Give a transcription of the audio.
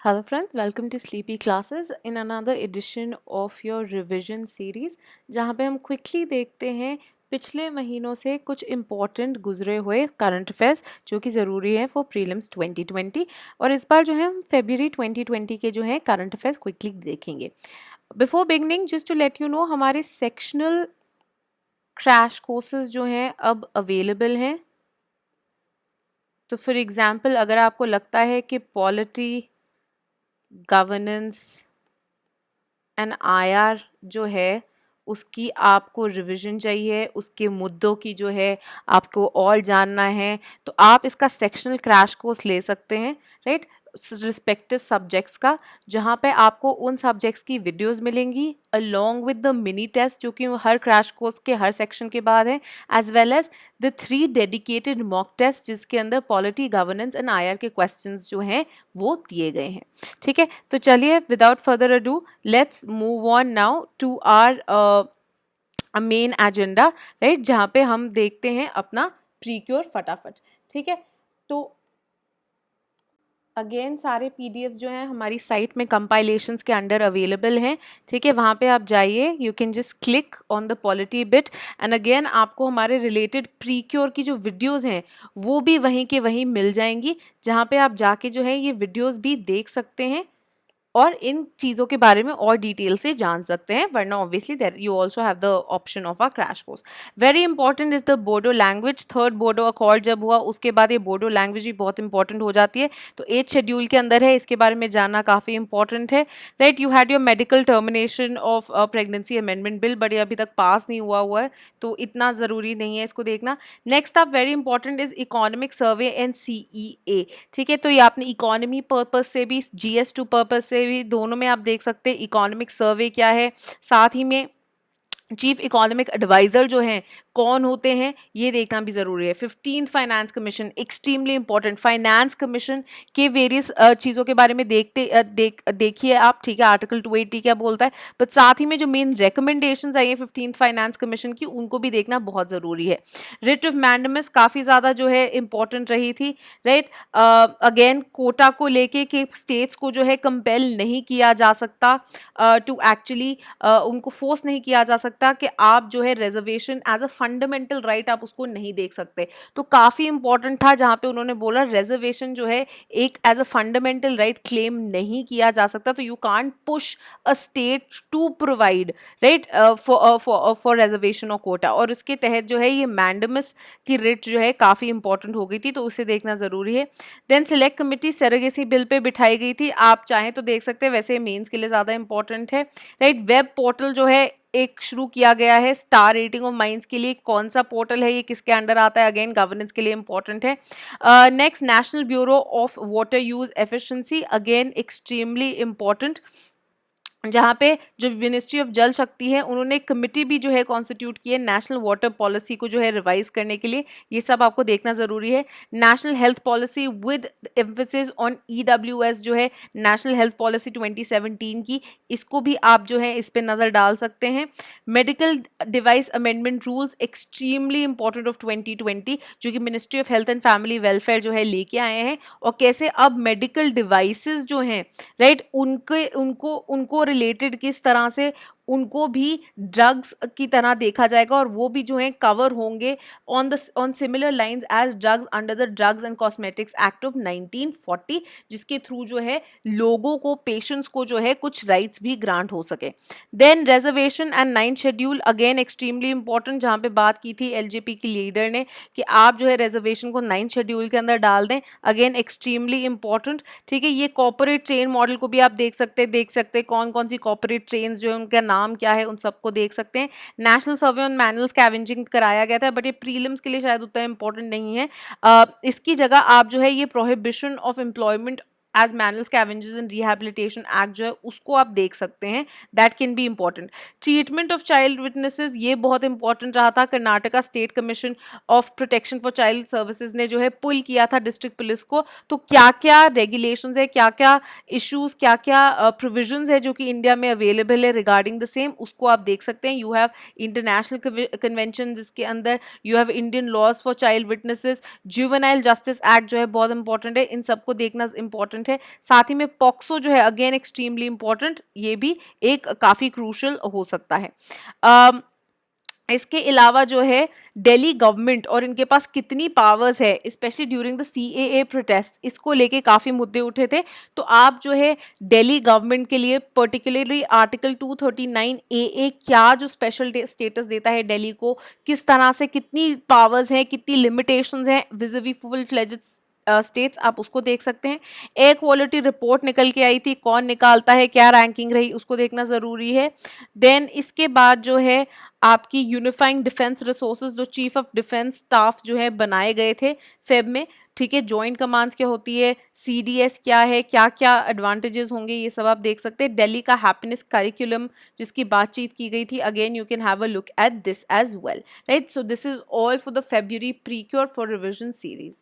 Hello friends, welcome to Sleepy Classes in another edition of your revision series जहाँ पे हम quickly देखते हैं पिछले महीनों से कुछ इम्पॉर्टेंट गुजरे हुए करंट अफेयर्स जो कि ज़रूरी है फॉर प्रीलिम्स 2020 और इस बार जो है हम February 2020 के जो है करंट अफेयर्स क्विकली देखेंगे. Before beginning just to let you know हमारे सेक्शनल क्रैश कोर्सेज जो हैं अब अवेलेबल हैं. तो फॉर एग्जांपल अगर आपको लगता है कि पॉलिटी गवर्नेंस एंड आईआर जो है उसकी आपको रिवीजन चाहिए, उसके मुद्दों की जो है आपको और जानना है, तो आप इसका सेक्शनल क्रैश कोर्स ले सकते हैं, राइट, रिस्पेक्टिव सब्जेक्ट्स का, जहाँ पे आपको उन सब्जेक्ट्स की वीडियोस मिलेंगी along with the mini test जो कि हर क्रैश कोर्स के हर सेक्शन के बाद है, as well as the 3 dedicated mock test जिसके अंदर पॉलिटी गवर्नेंस एंड आईआर के क्वेश्चंस जो हैं वो दिए गए हैं. ठीक है, तो चलिए without further ado let's move on now to our main agenda, right, जहाँ पे हम देखते हैं अपना प्रीक्योर फटाफट. ठीक है, तो अगेन सारे पीडीएफ्स जो हैं हमारी साइट में कंपाइलेशंस के अंडर अवेलेबल हैं. ठीक है, वहाँ पे आप जाइए, you can just click on the polity bit and again आपको हमारे रिलेटेड प्रीक्योर की जो वीडियोस हैं वो भी वहीं के वहीं मिल जाएंगी, जहाँ पे आप जाके जो है ये वीडियोस भी देख सकते हैं और इन चीज़ों के बारे में और डिटेल से जान सकते हैं, वरना obviously there you also have the option of a crash course. Very important is the Bodo language. Third Bodo accord जब हुआ उसके बाद ये बोडो लैंग्वेज भी बहुत इंपॉर्टेंट हो जाती है, तो 8 शेड्यूल के अंदर है, इसके बारे में जानना काफ़ी इंपॉर्टेंट है. Right, you had your medical termination of pregnancy amendment bill, but ये अभी तक पास नहीं हुआ है, तो इतना ज़रूरी नहीं है इसको देखना. Next up very important is economic survey and CEA. ठीक है, तो ये आपने इकोनॉमी पर्पज से भी GS2 पर्पज से भी दोनों में आप देख सकते हैं इकोनॉमिक सर्वे क्या है, साथ ही में चीफ इकोनॉमिक एडवाइजर जो हैं कौन होते हैं ये देखना भी ज़रूरी है. 15th finance commission extremely important. Finance commission के वेरियस चीज़ों के बारे में देखिए आप. ठीक है, आर्टिकल 280 क्या बोलता है, बट साथ ही में जो मेन रिकमेंडेशंस आई हैं 15th फाइनेंस कमीशन की उनको भी देखना बहुत ज़रूरी है. रिट ऑफ मैंडेमस काफ़ी ज़्यादा जो है इंपॉर्टेंट रही थी, राइट. अगेन कोटा को लेके कि स्टेट्स को जो है कंपेल नहीं किया जा सकता टू एक्चुअली उनको फोर्स नहीं किया जा सकता कि आप जो है reservation as a fundamental right आप उसको नहीं देख सकते. तो काफ़ी इंपॉर्टेंट था जहाँ पे उन्होंने बोला रिजर्वेशन जो है एक as a fundamental right claim नहीं किया जा सकता, तो you can't push a state to provide, right, for reservation और कोटा. और इसके तहत जो है ये मैंडेमस की रिट जो है काफ़ी इंपॉर्टेंट हो गई थी, तो उसे देखना ज़रूरी है. Then select committee surrogacy bill पे बिठाई गई थी, आप चाहें तो देख सकते हैं, वैसे मेंस के लिए ज़्यादा इंपॉर्टेंट है, राइट. वेब पोर्टल जो है एक शुरू किया गया है स्टार रेटिंग ऑफ माइंस के लिए. कौन सा पोर्टल है, ये किसके अंडर आता है, अगेन गवर्नेंस के लिए इंपॉर्टेंट है. Next national bureau of water use efficiency, again extremely important, जहाँ पे जो मिनिस्ट्री ऑफ जल शक्ति है उन्होंने एक कमिटी भी जो है कॉन्स्टिट्यूट की है नेशनल वाटर पॉलिसी को जो है रिवाइज करने के लिए. ये सब आपको देखना ज़रूरी है. National health policy with emphasis on EWS जो है नेशनल हेल्थ पॉलिसी 2017 की, इसको भी आप जो है इस पर नज़र डाल सकते हैं. Medical device amendment rules extremely important of 2020 जो कि ministry of health and family welfare जो है लेके आए हैं, और कैसे अब मेडिकल डिवाइसेस जो हैं, राइट, उनके उनको उनको रिलेटेड किस तरह से उनको भी ड्रग्स की तरह देखा जाएगा और वो भी जो है कवर होंगे on similar lines as drugs under the drugs and cosmetics act of 1940, जिसके थ्रू जो है लोगों को, पेशेंट्स को जो है कुछ राइट्स भी ग्रांट हो सके. Then reservation and 9th schedule, again extremely important, जहाँ पे बात की थी LJP की लीडर ने कि आप जो है रिजर्वेशन को 9th शेड्यूल के अंदर डाल दें, अगेन एक्सट्रीमली इंपॉर्टेंट. ठीक है, ये कॉर्पोरेट ट्रेन मॉडल को भी आप देख सकते हैं कौन कौन सी कॉर्पोरेट ट्रेन जो है उनका नाम क्या है, उन सबको देख सकते हैं. National survey on manual scavenging कराया गया था, बट ये प्रीलिम्स के लिए शायद उतना इंपॉर्टेंट नहीं है. इसकी जगह आप जो है ये prohibition of employment as manual scavengers and rehabilitation act जो है उसको आप देख सकते हैं, that can be important. Treatment of child witnesses, ये बहुत इंपॉर्टेंट रहा था. Karnataka state commission of protection for child services ने जो है पुल किया था डिस्ट्रिक्ट पुलिस को, तो क्या क्या रेगुलेशंस है, क्या क्या इश्यूज, क्या क्या प्रोविजंस है जो कि इंडिया में अवेलेबल है रिगार्डिंग द सेम, उसको आप देख सकते हैं. यू हैव इंटरनेशनल कन्वेंशन जिसके अंदर you have Indian laws for child witnesses, juvenile justice act जो है बहुत इंपॉर्टेंट है, इन सबको देखना इंपॉर्टेंट इंपॉर्टेंट है। साथ ही में पॉक्सो जो है अगेन एक्सट्रीमली इंपॉर्टेंट, ये भी एक काफ़ी क्रूशल हो सकता है। इसके अलावा जो है दिल्ली गवर्नमेंट और इनके पास कितनी पावर्स है, specially during the CAA protest, इसको लेके काफ़ी मुद्दे उठे थे। तो आप जो है दिल्ली गवर्नमेंट के लिए पर्टिकुलरली आर्टिकल 239 AA क्या जो स्पेशल स्टेटस देता है दिल्ली को, किस तरह से कितनी पावर्स हैं, कितनी लिमिटेशंस हैं विज़िवी फुल फ्लेजेड स्टेट्स, आप उसको देख सकते हैं। एयर क्वालिटी रिपोर्ट निकल के आई थी, कौन निकालता है, क्या रैंकिंग रही, उसको देखना ज़रूरी है। देन इसके बाद जो है आपकी यूनिफाइंग डिफेंस रिसोर्सेज, जो चीफ ऑफ डिफेंस स्टाफ जो है बनाए गए थे फेब में, ठीक है। जॉइंट कमांड्स क्या होती है, सीडीएस क्या है, क्या क्या एडवांटेजेस होंगे, ये सब आप देख सकते हैं। दिल्ली का हैप्पीनेस करिकुलम जिसकी बातचीत की गई थी, again you can have a look at this as well, right. So this is all for the February precure for revision series.